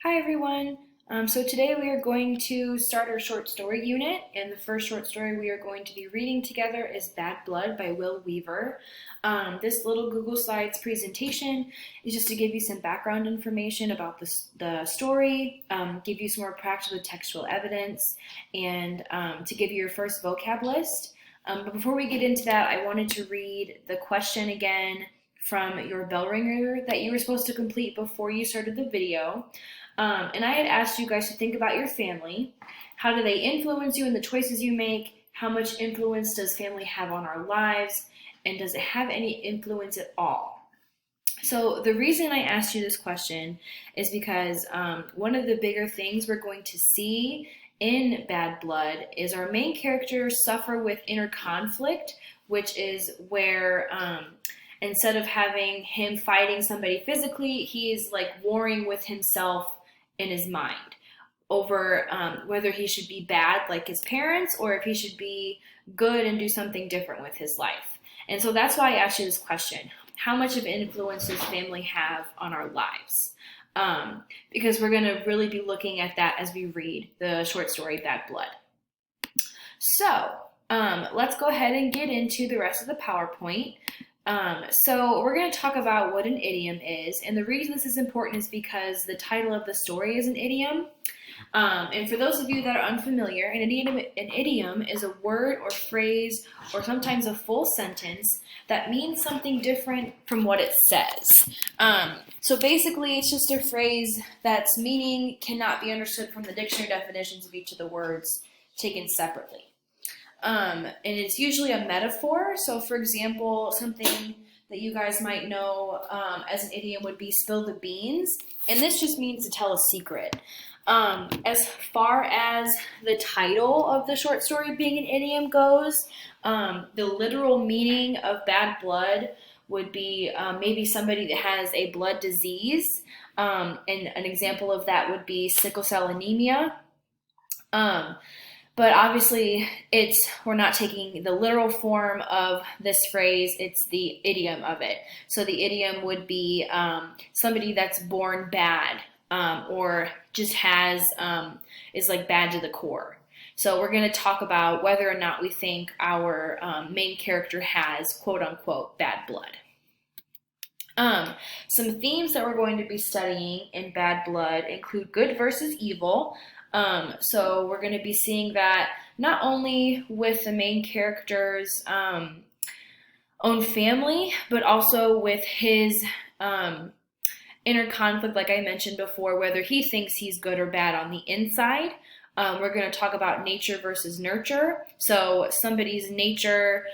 Hi everyone. So today we are going to start our short story unit, and the first short story we are going to be reading together is Bad Blood by Will Weaver. This little Google Slides presentation is just to give you some background information about the story, give you some more practical textual evidence, and to give you your first vocab list. But before we get into that, I wanted to read the question again from your bell ringer that you were supposed to complete before you started the video. And I had asked you guys to think about your family. How do they influence you in the choices you make? How much influence does family have on our lives? And does it have any influence at all? So the reason I asked you this question is because one of the bigger things we're going to see in Bad Blood is our main characters suffer with inner conflict, which is where instead of having him fighting somebody physically, he's like warring with himself in his mind over whether he should be bad like his parents or if he should be good and do something different with his life. And so that's why I asked you this question. How much of an influence does family have on our lives? Because we're going to really be looking at that as we read the short story Bad Blood. So let's go ahead and get into the rest of the PowerPoint. So we're going to talk about what an idiom is, and the reason this is important is because the title of the story is an idiom. And for those of you that are unfamiliar, an idiom is a word or phrase or sometimes a full sentence that means something different from what it says. So basically it's just a phrase that's meaning cannot be understood from the dictionary definitions of each of the words taken separately. And it's usually a metaphor. So for example, something that you guys might know as an idiom would be spill the beans. And this just means to tell a secret. As far as the title of the short story being an idiom goes, the literal meaning of bad blood would be maybe somebody that has a blood disease. And an example of that would be sickle cell anemia. But obviously, we're not taking the literal form of this phrase, it's the idiom of it. So the idiom would be somebody that's born bad or just is like bad to the core. So we're going to talk about whether or not we think our main character has quote unquote bad blood. Some themes that we're going to be studying in Bad Blood include good versus evil. So we're going to be seeing that not only with the main character's own family, but also with his inner conflict, like I mentioned before, whether he thinks he's good or bad on the inside. We're going to talk about nature versus nurture. So somebody's nature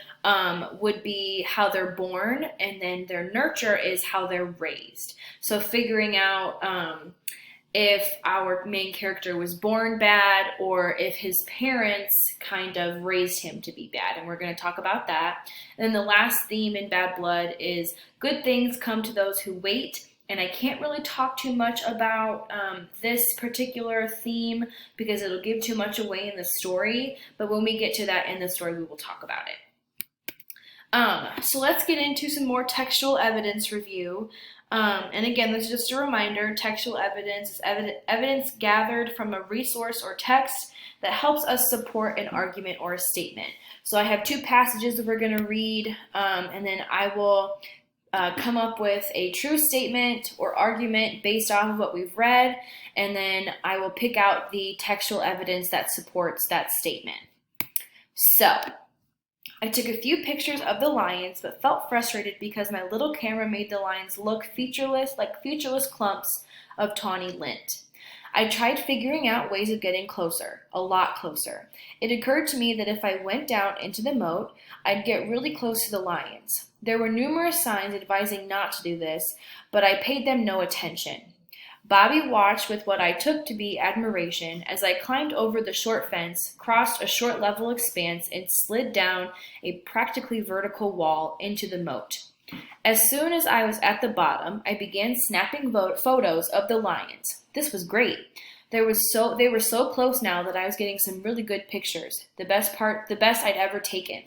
would be how they're born, and then their nurture is how they're raised. So figuring out if our main character was born bad or if his parents kind of raised him to be bad. And we're going to talk about that. And then the last theme in Bad Blood is good things come to those who wait. And I can't really talk too much about this particular theme because it'll give too much away in the story. But when we get to that in the story, we will talk about it. So let's get into some more textual evidence review. And again, this is just a reminder, textual evidence is evidence gathered from a resource or text that helps us support an argument or a statement. So I have two passages that we're going to read, and then I will come up with a true statement or argument based off of what we've read, and then I will pick out the textual evidence that supports that statement. So I took a few pictures of the lions, but felt frustrated because my little camera made the lions look featureless, like featureless clumps of tawny lint. I tried figuring out ways of getting closer, a lot closer. It occurred to me that if I went down into the moat, I'd get really close to the lions. There were numerous signs advising not to do this, but I paid them no attention. Bobby watched with what I took to be admiration as I climbed over the short fence, crossed a short level expanse, and slid down a practically vertical wall into the moat. As soon as I was at the bottom, I began snapping photos of the lions. This was great. They were so close now that I was getting some really good pictures, the best I'd ever taken.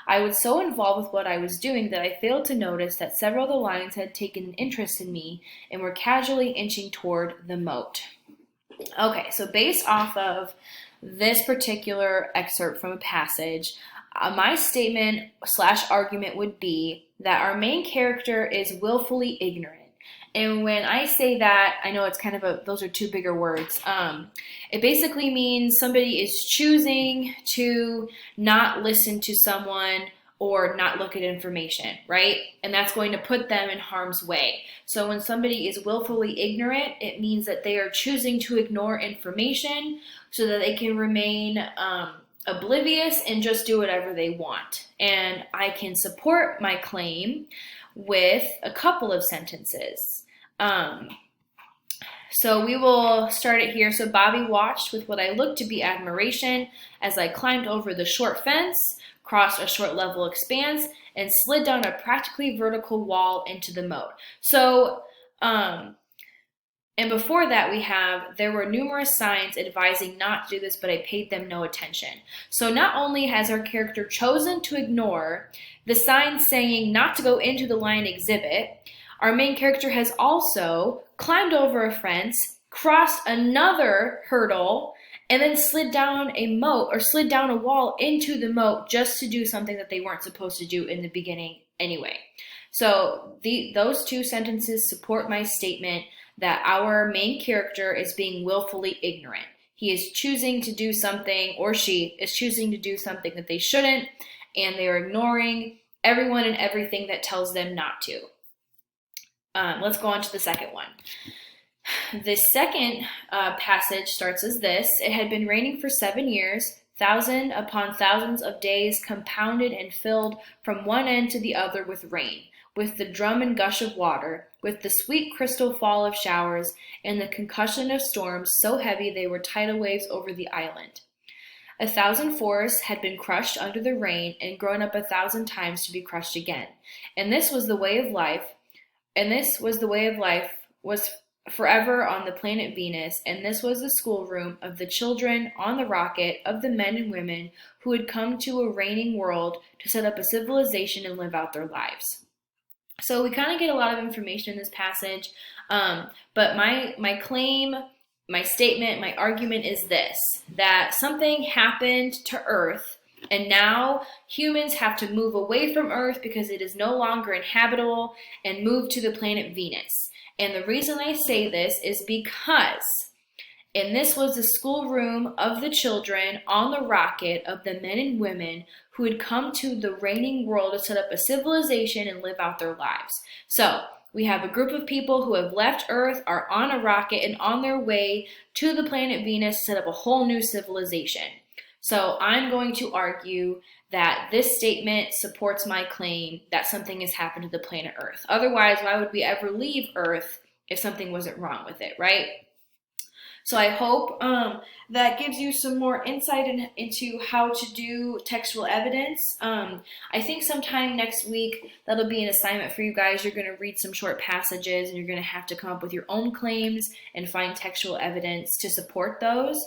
I was so involved with what I was doing that I failed to notice that several of the lions had taken an interest in me and were casually inching toward the moat. Okay, so based off of this particular excerpt from a passage, my statement slash argument would be that our main character is willfully ignorant. And when I say that, I know it's kind of those are two bigger words. It basically means somebody is choosing to not listen to someone or not look at information, right? And that's going to put them in harm's way. So when somebody is willfully ignorant, it means that they are choosing to ignore information so that they can remain oblivious and just do whatever they want. And I can support my claim with a couple of sentences. So we will start it here. So Bobby watched with what I looked to be admiration as I climbed over the short fence, crossed a short level expanse, and slid down a practically vertical wall into the moat. So, and before that we have, there were numerous signs advising not to do this, but I paid them no attention. So not only has our character chosen to ignore the signs saying not to go into the lion exhibit, our main character has also climbed over a fence, crossed another hurdle, and then slid down a moat or slid down a wall into the moat just to do something that they weren't supposed to do in the beginning anyway. So those two sentences support my statement that our main character is being willfully ignorant. He is choosing to do something, or she is choosing to do something that they shouldn't, and they are ignoring everyone and everything that tells them not to. Let's go on to the second one. The second passage starts as this. It had been raining for 7 years, thousand upon thousands of days compounded and filled from one end to the other with rain, with the drum and gush of water, with the sweet crystal fall of showers, and the concussion of storms so heavy they were tidal waves over the island. 1,000 forests had been crushed under the rain and grown up 1,000 times to be crushed again. And this was the way of life, was forever on the planet Venus, and this was the schoolroom of the children on the rocket of the men and women who had come to a reigning world to set up a civilization and live out their lives. So we kind of get a lot of information in this passage, but my claim, my statement, my argument is this, that something happened to Earth, and now humans have to move away from Earth because it is no longer inhabitable and move to the planet Venus. And the reason I say this is because, and this was the schoolroom of the children on the rocket of the men and women who had come to the reigning world to set up a civilization and live out their lives. So we have a group of people who have left Earth, are on a rocket, and on their way to the planet Venus to set up a whole new civilization. So I'm going to argue that this statement supports my claim that something has happened to the planet Earth. Otherwise, why would we ever leave Earth if something wasn't wrong with it, right? So I hope that gives you some more insight into how to do textual evidence. I think sometime next week, that'll be an assignment for you guys. You're going to read some short passages and you're going to have to come up with your own claims and find textual evidence to support those.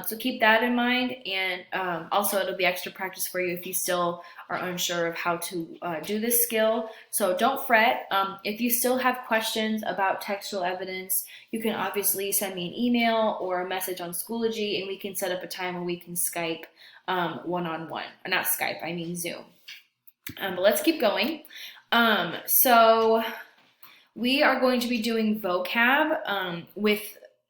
So keep that in mind, and also it'll be extra practice for you if you still are unsure of how to do this skill. So don't fret. If you still have questions about textual evidence, you can obviously send me an email or a message on Schoology, and we can set up a time where we can Skype one-on-one. Or not Skype, I mean Zoom. But let's keep going. So we are going to be doing vocab with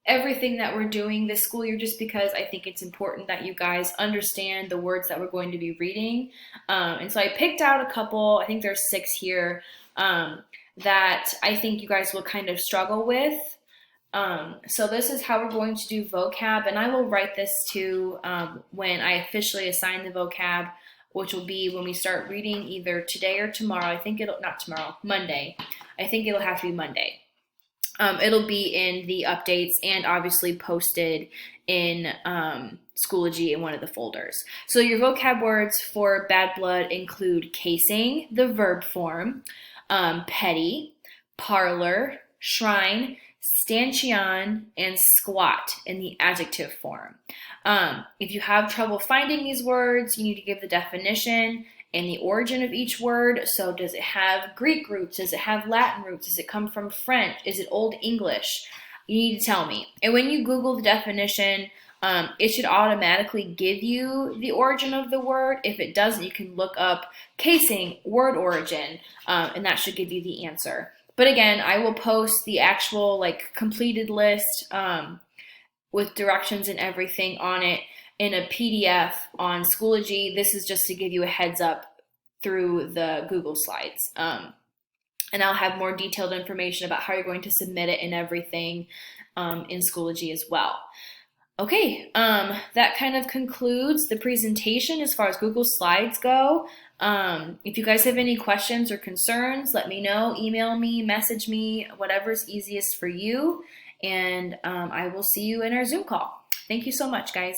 everything that we're doing this school year, just because I think it's important that you guys understand the words that we're going to be reading. And so I picked out a couple, I think there's 6 here, that I think you guys will kind of struggle with. So this is how we're going to do vocab, and I will write this too when I officially assign the vocab, which will be when we start reading either today or tomorrow. I think not tomorrow, Monday. I think it'll have to be Monday. It'll be in the updates and obviously posted in Schoology in one of the folders. So your vocab words for bad blood include casing, the verb form, petty, parlor, shrine, stanchion, and squat in the adjective form. If you have trouble finding these words, you need to give the definition and the origin of each word. So does it have Greek roots? Does it have Latin roots? Does it come from French? Is it Old English? You need to tell me. And when you Google the definition, it should automatically give you the origin of the word. If it doesn't, you can look up casing, word origin, and that should give you the answer. But again, I will post the actual like completed list with directions and everything on it in a PDF on Schoology. This is just to give you a heads up through the Google Slides. And I'll have more detailed information about how you're going to submit it and everything in Schoology as well. Okay, that kind of concludes the presentation as far as Google Slides go. If you guys have any questions or concerns, let me know. Email me, message me, whatever's easiest for you. And I will see you in our Zoom call. Thank you so much, guys.